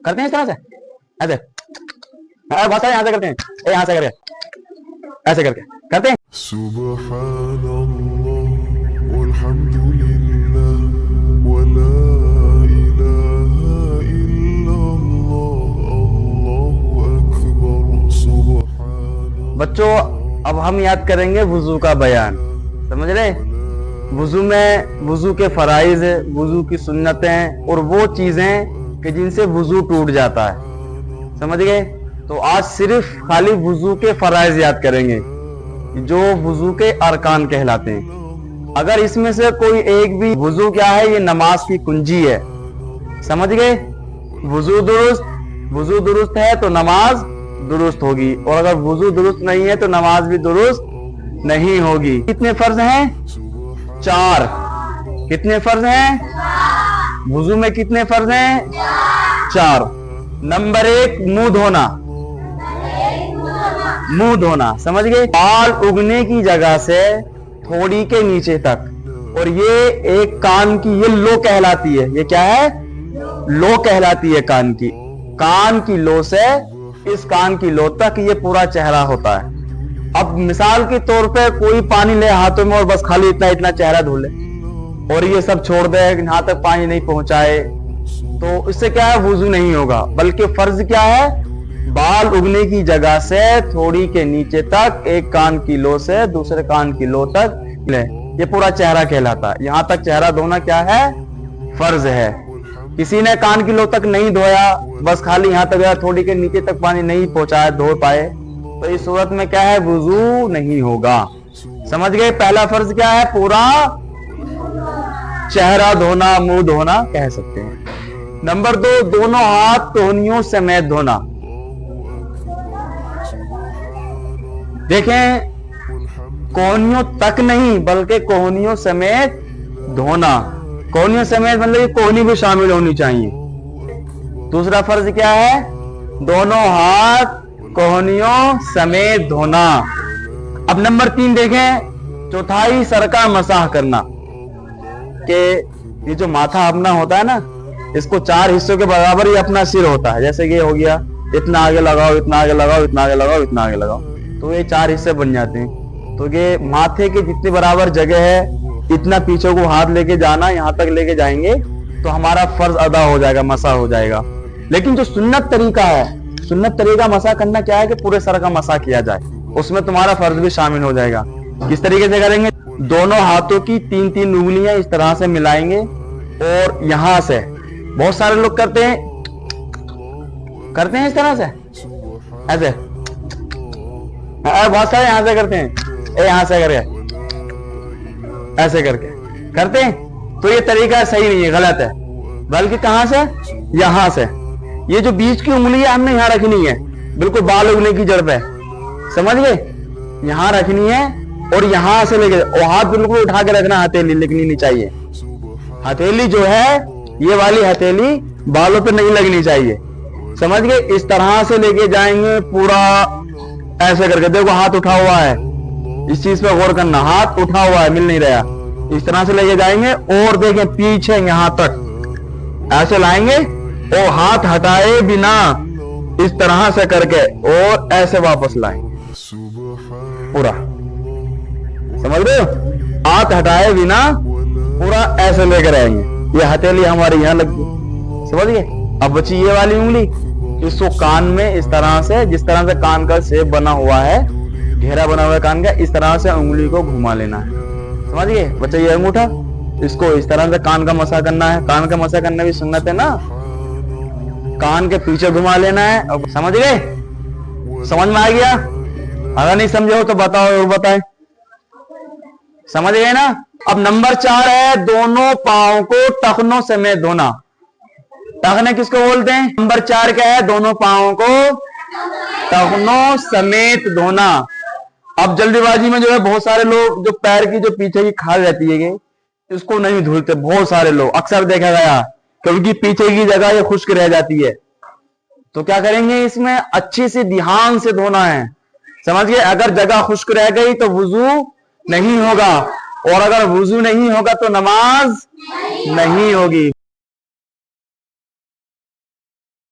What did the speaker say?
करते हैं इस तरह से, ऐसे बहुत सारे यहाँ से करते हैं, यहाँ से करके ऐसे करके करते हैं। सुब्हानल्लाह वल्हम्दुलिल्लाह वला इलाहा इल्लल्लाह अल्लाहु अकबर सुब्हानल्लाह। बच्चों अब हम याद करेंगे वुजू का बयान, समझ रहे? वुजू में वुजू के फराइज, वुजू की सुन्नतें और वो चीजें कि जिनसे वुजू टूट जाता है, समझ गए? तो आज सिर्फ खाली वुजू के फराइज याद करेंगे जो वुजू के अरकान कहलाते हैं। अगर इसमें से कोई एक भी, वुजू क्या है? ये नमाज की कुंजी है, समझ गए? वुजू दुरुस्त है तो नमाज दुरुस्त होगी, और अगर वुजू दुरुस्त नहीं है तो नमाज भी दुरुस्त नहीं होगी। कितने फर्ज हैं? 4। कितने फर्ज हैं वुजू में? कितने फर्ज हैं? 4। नंबर 1 मुंह धोना, मुंह धोना, समझ गए? बाल उगने की जगह से थोड़ी के नीचे तक, और ये एक कान की, ये लो कहलाती है। ये क्या है? लो कहलाती है कान की लो से इस कान की लो तक ये पूरा चेहरा होता है। अब मिसाल के तौर पे कोई पानी ले हाथों में और बस खाली इतना इतना चेहरा धुले और ये सब छोड़ दे, यहां तक पानी नहीं पहुंचाए, तो इससे क्या है? वुजू नहीं होगा। बल्कि फर्ज क्या है? बाल उगने की जगह से थोड़ी के नीचे तक, एक कान की लो से दूसरे कान की लो तक ले, ये पूरा चेहरा कहलाता है। यहां तक चेहरा धोना क्या है? फर्ज है। किसी ने कान की लो तक नहीं धोया, बस खाली यहां तक गया, थोड़ी के नीचे तक पानी नहीं पहुंचाया, धो पाए, तो इस सूरत में क्या है? वुजू नहीं होगा। समझ गए? पहला फर्ज क्या है? पूरा चेहरा धोना, मुंह धोना कह सकते हैं। नंबर 2 दोनों हाथ कोहनियों समेत धोना। देखें, कोहनियों तक नहीं बल्कि कोहनियों समेत धोना। कोहनियों समेत मतलब ये कोहनी भी शामिल होनी चाहिए। दूसरा फर्ज क्या है? दोनों हाथ कोहनियों समेत धोना। अब नंबर 3 देखें, चौथाई सर का मसाह करना। कि ये जो माथा अपना होता है ना, इसको 4 हिस्सों के बराबर ही अपना सिर होता है। जैसे कि हो गया, इतना आगे लगाओ, इतना आगे लगाओ, इतना आगे लगाओ, इतना आगे लगाओ, तो ये 4 हिस्से बन जाते हैं। तो ये माथे के जितनी बराबर जगह है, इतना पीछे को हाथ लेके जाना, यहां तक लेके जाएंगे तो हमारा फर्ज अदा हो जाएगा, मसा हो जाएगा। लेकिन जो सुन्नत तरीका है, सुन्नत तरीका मसा करना क्या है? कि पूरे सर का मसा किया जाए, उसमें तुम्हारा फर्ज भी शामिल हो जाएगा। किस तरीके से करेंगे? दोनों हाथों की 3-3 उंगलियां इस तरह से मिलाएंगे, और यहां से, बहुत सारे लोग करते हैं इस तरह से, ऐसे, बहुत सारे यहां से करते हैं, यहां से करके ऐसे करके करते हैं, तो ये तरीका सही नहीं है, गलत है। बल्कि कहां से? यहां से। ये जो बीच की उंगली है हमने यहां रखनी है, बिल्कुल बाल उगने की जड़ पे, समझ गए? यहां रखनी है, और यहां से लेके, और हाथ बिल्कुल उठा के रखना, हथेली लगनी नहीं चाहिए। हथेली जो है, ये वाली हथेली बालों पे नहीं लगनी चाहिए, समझ गए? इस तरह से लेके जाएंगे पूरा ऐसे करके। देखो हाथ उठा हुआ है, इस चीज पे गौर करना, हाथ उठा हुआ है, मिल नहीं रहा। इस तरह से लेके जाएंगे, और देखें पीछे यहां तक ऐसे लाएंगे, और हाथ हटाए बिना इस तरह से करके, और ऐसे वापस लाएंगे पूरा, समझ रहे हो? हाथ हटाए बिना पूरा ऐसे लेकर आएंगे। ये हथेली हमारी यहां लगी, समझ गए? अब बची ये वाली उंगली, इसको कान में इस तरह से, जिस तरह से कान का शेप बना हुआ है, घेरा बना हुआ है कान का, इस तरह से उंगली को घुमा लेना है, समझ गए? बच्चा ये अंगूठा, इसको इस तरह से कान का मसा करना है। कान का मसा करना भी सुन्नत है ना, कान के पीछे घुमा लेना है। समझ गए? समझ में आ गया? अगर नहीं समझे हो तो बताओ और बताएं। समझ गए ना? अब नंबर 4 है दोनों पांव को टखनों समेत धोना। टखने किसको बोलते हैं? नंबर 4 क्या है? दोनों पांव को टखनों समेत धोना। अब जल्दीबाजी में जो है, बहुत सारे लोग जो पैर की जो पीछे की खाल रहती है, इसको नहीं धुलते। बहुत सारे लोग, अक्सर देखा गया, क्योंकि पीछे की जगह ये खुश्क रह जाती है। तो क्या करेंगे? इसमें अच्छी से ध्यान से धोना है, समझ गए? अगर जगह खुश्क रह गई तो वुजू नहीं होगा, और अगर वुजू नहीं होगा तो नमाज नहीं होगी।